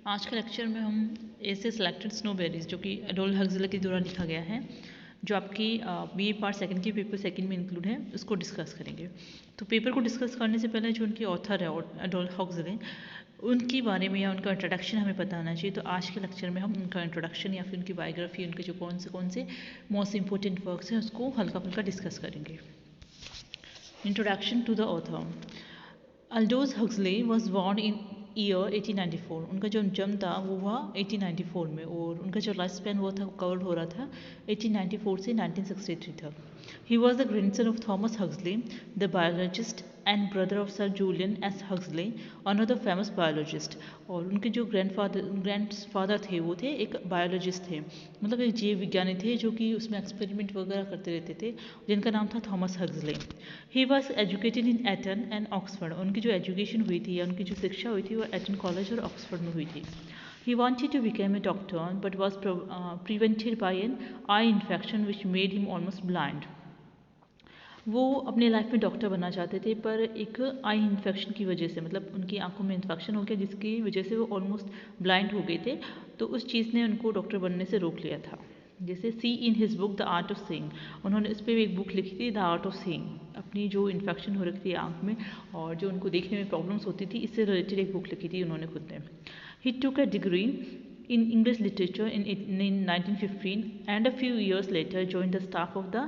आज के लेक्चर में हम ऐसे सिलेक्टेड स्नोबेरीज जो कि एडोल्फ हक्सले के द्वारा लिखा गया है, जो आपकी बीए पार्ट सेकंड के पेपर सेकंड में इंक्लूड है, उसको डिस्कस करेंगे। तो पेपर को डिस्कस करने से पहले जो उनकी ऑथर है एडोल्फ हक्सले, उनके बारे में या उनका इंट्रोडक्शन हमें पता होना चाहिए। तो आज के लेक्चर में हम उनका इंट्रोडक्शन या फिर उनकी बायोग्राफी, उनके जो कौन से मोस्ट इंपॉर्टेंट वर्क्स हैं उसको हल्का फुल्का डिस्कस करेंगे। Introduction to the author. Aldous Huxley was born in year 1894। उनका जो जन्म था वो हुआ 1894 में, और उनका जो लाइफ स्पैन वो था कवर्ड हो रहा था 1894 से 1963 तक। He was the grandson of Thomas Huxley the biologist and brother of sir Julian S Huxley, another famous biologist. और उनके जो ग्रैंडफादर थे वो थे एक बायोलॉजिस्ट थे, मतलब एक जीव विज्ञानी थे जो कि उसमें एक्सपेरिमेंट वगैरह करते रहते थे, जिनका नाम था Thomas Huxley. He was educated in Eton and Oxford. उनकी जो एजुकेशन हुई थी या उनकी जो शिक्षा हुई थी वो एटन कॉलेज और ऑक्सफर्ड में हुई थी। He wanted to become a doctor but was prevented by an eye infection which made him almost blind. वो अपने लाइफ में डॉक्टर बनना चाहते थे, पर एक आई इन्फेक्शन की वजह से, मतलब उनकी आंखों में इन्फेक्शन हो गया जिसकी वजह से वो ऑलमोस्ट ब्लाइंड हो गए थे। तो उस चीज़ ने उनको डॉक्टर बनने से रोक लिया था। जैसे see in his book the art of seeing, उन्होंने इस पर एक बुक लिखी थी द आर्ट ऑफ सीइंग। अपनी जो इन्फेक्शन हो रखी थी आँख में और जो उनको देखने में प्रॉब्लम्स होती थी, इससे रिलेटेड एक बुक लिखी थी उन्होंने खुद ने। He took a degree in English literature in 1915 and a few years later joined the staff of the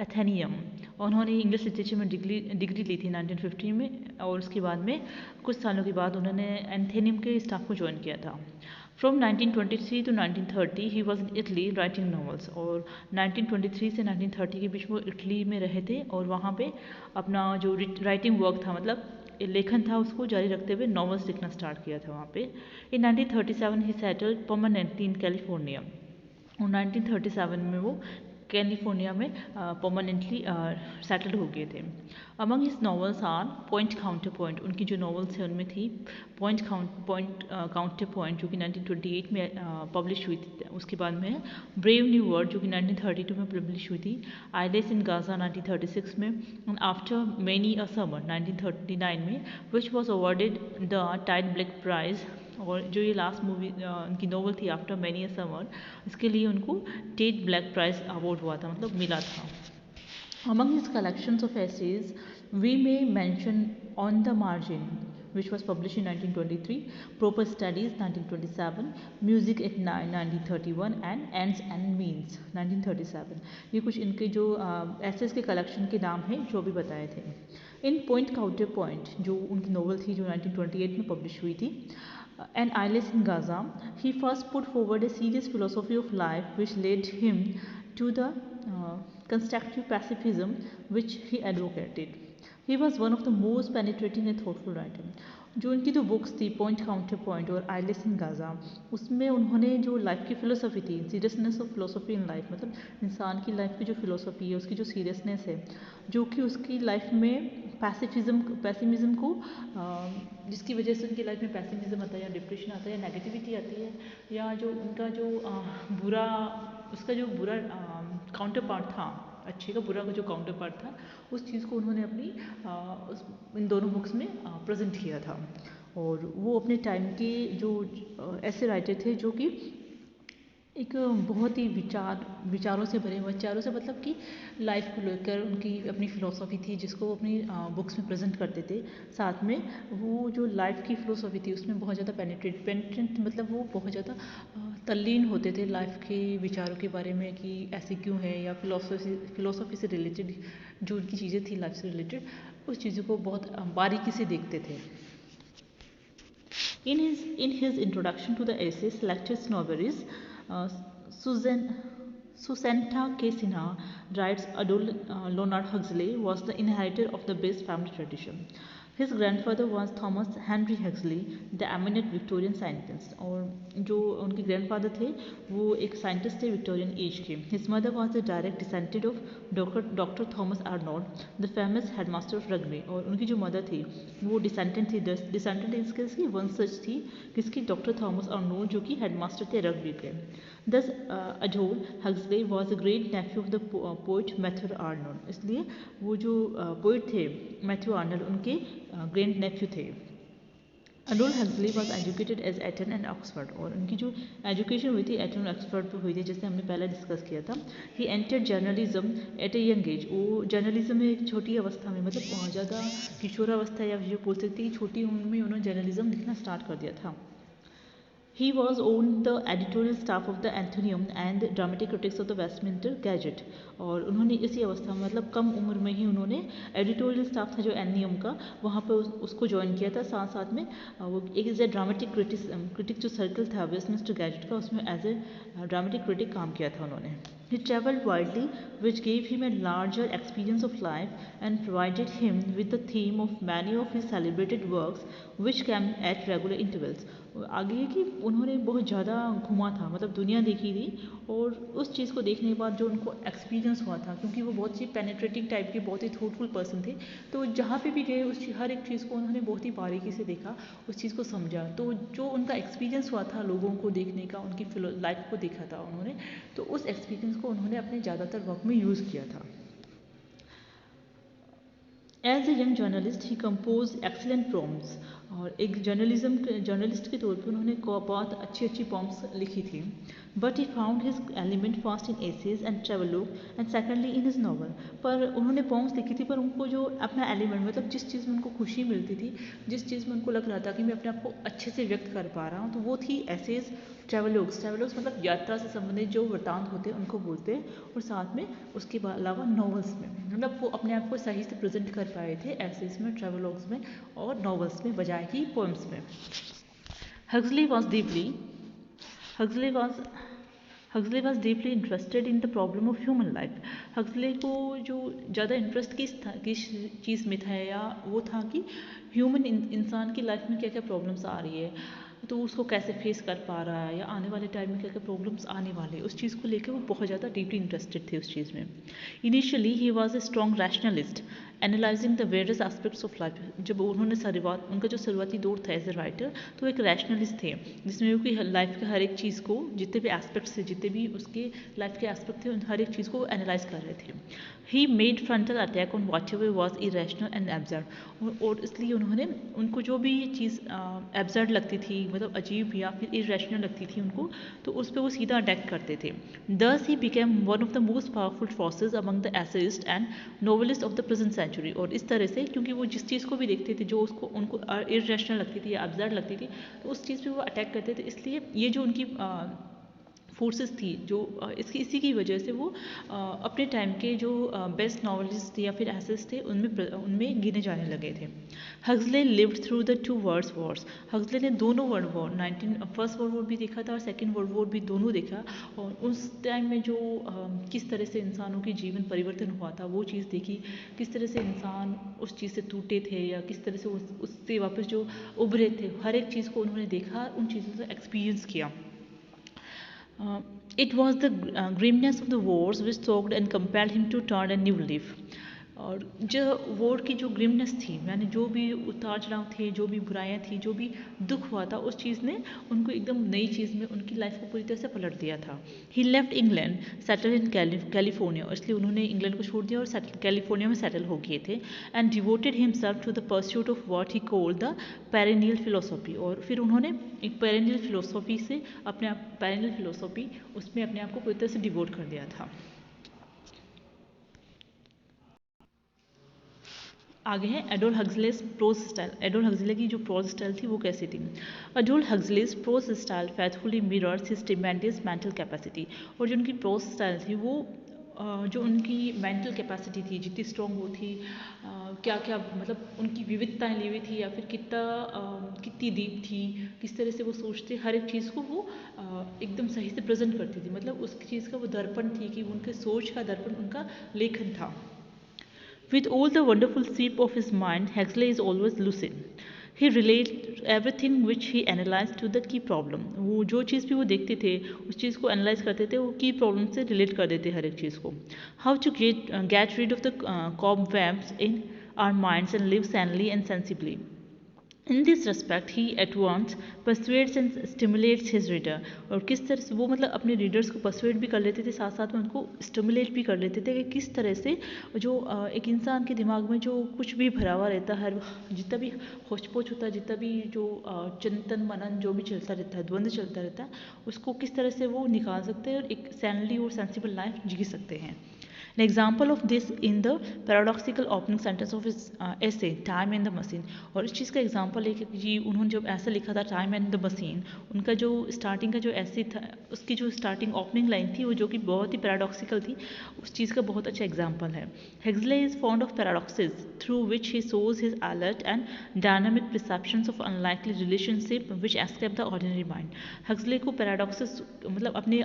Athenaeum. उन्होंने इंग्लिश लिटरेचर में डिग्री ली थी 1915 में, और उसके बाद में कुछ सालों के बाद उन्होंने एथेनियम के स्टाफ को ज्वाइन किया था। From 1923 to 1930 he was in Italy writing novels, और 1923 से 1930 के बीच वो इटली में रहे थे और वहाँ पे अपना जो राइटिंग वर्क था, मतलब लेखन था, उसको जारी रखते हुए नॉवेल्स लिखना स्टार्ट किया था वहाँ पे। इन 1937 ही सेटल्ड परमानेंटली इन कैलिफोर्निया, और 1937 में वो कैलिफोर्निया में परमानेंटली सेटल्ड हो गए थे। Among his novels are point counter point, उनकी जो नॉवेल्स है उनमें थी पॉइंट काउंटर पॉइंट जो कि 1928 में पब्लिश हुई थी। उसके बाद में ब्रेव न्यू वर्ल्ड जो कि 1932 में पब्लिश हुई थी, आइलेस इन गाजा 1936 में, and after many a summer 1939 में, which was awarded the Tait Black prize. और जो ये लास्ट मूवी उनकी नॉवल थी आफ्टर मैनी अ समर, इसके लिए उनको टेड ब्लैक प्राइज अवार्ड हुआ था, मतलब मिला था। Among his collections of essays, we may mention On the Margin, which was published in 1923, Proper Studies 1927, Music at 1931 and Ends and Means 1937। ये कुछ इनके जो एसेस के कलेक्शन के नाम हैं जो भी बताए थे। इन पॉइंट काउंटर पॉइंट जो उनकी नॉवल थी जो 1928 में पब्लिश हुई थी, and Eyeless in Gaza, he first put forward a serious philosophy of life which led him to the constructive pacifism which he advocated. He was one of the most penetrating and thoughtful writer. जो उनकी जो books थी point counter point और eyelash in Gaza, उसमें उन्होंने जो life की philosophy थी, seriousness of philosophy in life, मतलब इंसान की लाइफ की जो फिलोसफी है, उसकी जो सीरियसनेस है, जो कि उसकी लाइफ में पैसिमिज्म को जिसकी वजह से उनकी लाइफ में पैसिमिज्म आता है या डिप्रेशन आता है या नेगेटिविटी आती है, या जो उनका जो बुरा उसका जो बुरा काउंटर पार्ट था, अच्छे का बुरा का जो काउंटर पार्ट था, उस चीज़ को उन्होंने अपनी इन दोनों बुक्स में प्रेजेंट किया था। और वो अपने टाइम के जो ऐसे राइटर थे जो कि एक बहुत ही विचारों से भरे हुए, विचारों से मतलब कि लाइफ को लेकर उनकी अपनी फ़िलोसफी थी जिसको वो अपनी बुक्स में प्रेजेंट करते थे। साथ में वो जो लाइफ की फ़िलोसफी थी उसमें बहुत ज़्यादा पेनिट्रेट मतलब वो बहुत ज़्यादा तल्लीन होते थे लाइफ के विचारों के बारे में कि ऐसे क्यों है, या फिलोसफी से रिलेटेड जो उनकी चीज़ें थी लाइफ से रिलेटेड, उस चीज़ों को बहुत बारीकी से देखते थे। In his introduction to the essay Selected Snobberies, Susannah K. Sinha writes Adolf Leonard Huxley was the inheritor of the best family tradition. His grandfather was Thomas Henry Huxley, the eminent Victorian scientist. और जो उनके grandfather थे वो एक scientist थे Victorian age के। His mother was the direct descendant of Dr. Thomas Arnold, the famous headmaster of Rugby. और उनकी जो मदर थी वो डिसेंडेंट थी, डिसेंडेंट इसकी वंशज थी किसकी, डॉक्टर थॉमस आर्नोल्ड जो कि हेडमास्टर थे रग्बी के। Thus, Adolf Huxley was a great nephew of the poet Matthew Arnold. इसलिए वो जो पोइट थे मैथ्यू आर्नल्ड उनके ग्रैंड नेफ्यू थे। Adolf Huxley was educated as Eton and Oxford, और उनकी जो एजुकेशन हुई थी एटन और ऑक्सफर्ड पर हुई थी, जैसे हमने पहले डिस्कस किया था. He entered journalism at a young age. वो जर्नलिज्म में एक छोटी अवस्था में, मतलब बहुत ज़्यादा किशोरावस्था या जो बोल सकते हैं छोटी उम्र में उन्होंने जर्नलिज्म लिखना स्टार्ट कर दिया था. He was on the editorial staff of the Athenaeum and dramatic critics of the Westminster Gazette. और उन्होंने इसी अवस्था में, मतलब कम उम्र में ही उन्होंने एडिटोरियल स्टाफ था जो एनियम का, वहाँ पर उसको ज्वाइन किया था. साथ साथ में वो एक एज ए ड्रामेटिक क्रिटिक जो सर्कल था वेस्टमिंस्टर गैजेट का, उसमें एज ए ड्रामेटिक क्रिटिक काम किया था उन्होंने. He travelled widely, which gave him a larger experience of life and provided him with the theme of many of his celebrated works, which came at regular intervals. आगे है कि उन्होंने बहुत ज़्यादा घुमा था, मतलब दुनिया देखी थी, और उस चीज़ को देखने के बाद जो उनको एक्सपीरियंस हुआ था, क्योंकि वो बहुत ही पेनेट्रेटिंग टाइप के, बहुत ही थॉटफुल पर्सन थे, तो जहाँ पे भी गए उस हर एक चीज़ को उन्होंने बहुत ही बारीकी से देखा, उस चीज़ को समझा. तो जो उनका एक्सपीरियंस हुआ था लोगों को देखने का, उनकी लाइफ को देखा था उन्होंने, तो उस एक्सपीरियंस को उन्होंने अपने ज़्यादातर वर्क में यूज़ किया था. As a young journalist he compose excellent poems, और एक जर्नलिस्ट के तौर पे उन्होंने बहुत अच्छी अच्छी पॉम्स लिखी थी. But he found his element first in essays and travelogue and secondly in his novel. पर उन्होंने पॉम्स लिखी थी, पर उनको जो अपना एलिमेंट, मतलब जिस चीज़ में उनको खुशी मिलती थी, जिस चीज़ में उनको लग रहा था कि मैं अपने आप को अच्छे से व्यक्त कर पा रहा हूँ, तो वो थी एसेज, ट्रेवलॉग्स मतलब यात्रा से संबंधित जो वृत्तांत होते हैं उनको बोलते हैं, और साथ में उसके अलावा नॉवेल्स में, मतलब वो अपने आप को सही से प्रेजेंट कर पाए थे एसेज में, ट्रेवलॉग्स में और नॉवेल्स में, बजाय कि पोएम्स में. Huxley was deeply interested in the problem of human life. Huxley को जो ज़्यादा इंटरेस्ट किस चीज़ में था, या वो था कि ह्यूमन इंसान की लाइफ में क्या क्या प्रॉब्लम्स आ रही है, तो उसको कैसे फेस कर पा रहा है, या आने वाले टाइम में क्या क्या प्रॉब्लम्स आने वाले, उस चीज़ को लेकर वो बहुत ज़्यादा डीपली इंटरेस्टेड थे उस चीज़ में. Initially he was a strong rationalist analysing the various aspects of life. जब उन्होंने उनका जो शुरुआती दौर था एज ए राइटर, तो एक रैशनलिस्ट थे, जिसमें वो लाइफ के हर एक चीज़ को, जितने भी एस्पेक्ट्स थे, जितने भी उसके लाइफ के एस्पेक्ट थे, उन हर एक चीज़ को एनालाइज कर रहे थे. He made frontal attack on what ever was irrational and absurd. और इसलिए उन्होंने उनको जो भी चीज़ एब्सर्ड लगती थी, मतलब अजीब या फिर इरेशनल लगती थी उनको, तो उस पर वो सीधा अटैक करते थे. Thus he became one of the most powerful forces among the essayist and novelist of the present century. और इस तरह से, क्योंकि वो जिस चीज़ को भी देखते थे जो उनको इरेशनल लगती थी या एब्सर्ड लगती थी, तो उस चीज़ पे वो अटैक करते थे. इसलिए ये जो उनकी फोर्सेस थी, जो इसी की वजह से वो अपने टाइम के जो बेस्ट नॉवलिस्ट या फिर एसेस थे उनमें गिने जाने लगे थे. Huxley lived through the two world Wars. Huxley ने दोनों world war, first world war भी देखा था और सेकेंड वर्ल्ड वॉर भी दोनों देखा, और उस टाइम में जो किस तरह से इंसानों के जीवन परिवर्तन हुआ था वो चीज़ देखी, किस तरह से इंसान उस चीज़ से टूटे थे, या किस तरह से उससे वापस जो उभरे थे, हर एक चीज़ को उन्होंने देखा, उन चीज़ों से एक्सपीरियंस किया. It was the grimness of the wars which shocked and compelled him to turn a new leaf. और जो वॉर की जो ग्रिमनेस थी, यानी जो भी उतार चढ़ाव थे, जो भी बुराइयाँ थी, जो भी दुख हुआ था, उस चीज़ ने उनको एकदम नई चीज़ में उनकी लाइफ को पूरी तरह से पलट दिया था. He left England, settle in California. इसलिए उन्होंने इंग्लैंड को छोड़ दिया और कैलिफोर्निया में सेटल हो गए थे. And devoted himself to the pursuit of what he called the perennial philosophy. और फिर उन्होंने एक पेरेनियल फिलोसॉफी से उसमें अपने आप को पूरी तरह से डिवोट कर दिया था. आगे है Adolf Huxley's prose style. Adolf Huxley की जो प्रोज स्टाइल थी वो कैसी थी. Adolf Huxley's prose style faithfully mirrors his tremendous mental capacity. और जो उनकी प्रोज स्टाइल थी वो जो उनकी मेंटल कैपेसिटी थी, जितनी स्ट्रॉन्ग वो थी, क्या क्या मतलब उनकी विविधताएं ली हुई थी, या फिर कितनी डीप थी, किस तरह से वो सोचते, हर एक चीज़ को वो एकदम सही से प्रेजेंट करती थी. मतलब उस चीज़ का वो दर्पण थी कि उनके सोच का दर्पण उनका लेखन था. With all the wonderful sweep of his mind, Huxley is always lucid. He relates everything which he analyzed to the key problem. वो जो चीज़ भी वो देखते थे, उस चीज़ को एनालाइज करते थे, वो की प्रॉब्लम से रिलेट कर देते हर एक चीज़ को. How to get rid of the cobwebs in our minds and live sanely and sensibly. In this respect he at once persuades and stimulates his reader. और किस तरह से वो मतलब अपने रीडर्स को परसुएड भी कर लेते थे, साथ साथ में उनको स्टिमुलेट भी कर लेते थे कि किस तरह से जो एक इंसान के दिमाग में जो कुछ भी भरा हुआ रहता है, जितना भी होच पोच होता है, जितना भी जो चिंतन मनन जो भी चलता रहता है, द्वंद्व चलता रहता है, उसको किस तरह से वो निकाल सकते हैं और एक सैनली और सेंसिबल लाइफ जी सकते हैं। An example of this in the paradoxical opening sentence of his essay Time and the Machine। और इस चीज़ का एग्जाम्पल है कि जी उन्होंने जब ऐसा लिखा था टाइम एंड द मशीन, उनका जो स्टार्टिंग का जो ऐसे था, उसकी जो स्टार्टिंग ओपनिंग लाइन थी वो जो कि बहुत ही पैराडॉक्सिकल थी, उस चीज़ का बहुत अच्छा एग्जाम्पल है। Huxley is fond of paradoxes through which he shows his alert and dynamic perceptions of unlikely relationship which escape the ordinary mind। Huxley को पैराडॉक्सेस मतलब अपने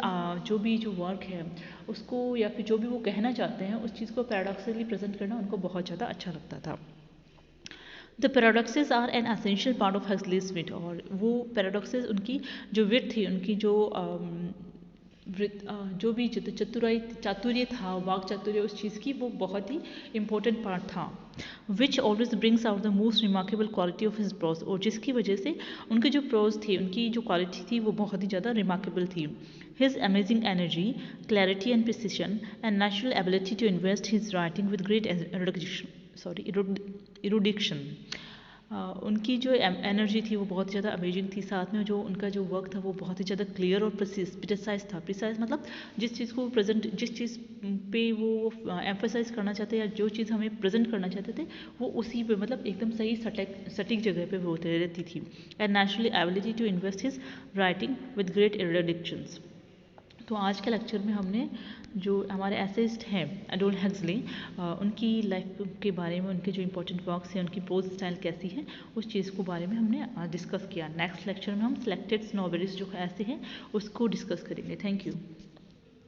जो वर्क है उसको या फिर जो भी वो कहना चाहते हैं उस चीज़ को पैराडॉक्सिकली प्रेजेंट करना उनको बहुत ज़्यादा अच्छा लगता था। The paradoxes are an essential part of Huxley's wit. और वो पैराडॉक्सेस उनकी जो विट थी, उनकी जो जो भी चातुर्य था, वाक चातुर्य उस चीज़ की, वो बहुत ही इंपॉर्टेंट पार्ट था। Which always brings out the most remarkable quality of his prose. और जिसकी वजह से उनकी जो प्रोज थी, उनकी जो क्वालिटी थी वो बहुत ही ज़्यादा रिमार्केबल थी। His amazing energy, clarity and precision, and natural ability to invest his writing with great erudition। उनकी जो एनर्जी थी वो बहुत ज़्यादा अमेजिंग थी, साथ में जो उनका जो वर्क था वो बहुत ही ज़्यादा क्लियर और प्रिसाइज था। प्रिसाइज मतलब जिस चीज़ को प्रेजेंट, जिस चीज़ पे वो एम्फोसाइज करना चाहते या जो चीज़ हमें प्रेजेंट करना चाहते थे वो उसी पे मतलब एकदम सही सटीक जगह पे वो रहती थी। And naturally ability to invest his writing with great eruditions. तो आज के लेक्चर में हमने जो हमारे एसेइस्ट हैं एडोल्फ हक्सली, उनकी लाइफ के बारे में, उनके जो इंपॉर्टेंट वर्क्स हैं, उनकी प्रोज स्टाइल कैसी है, उस चीज़ को बारे में हमने डिस्कस किया। नेक्स्ट लेक्चर में हम सिलेक्टेड नॉवेल्स जो ऐसे हैं उसको डिस्कस करेंगे। Thank you.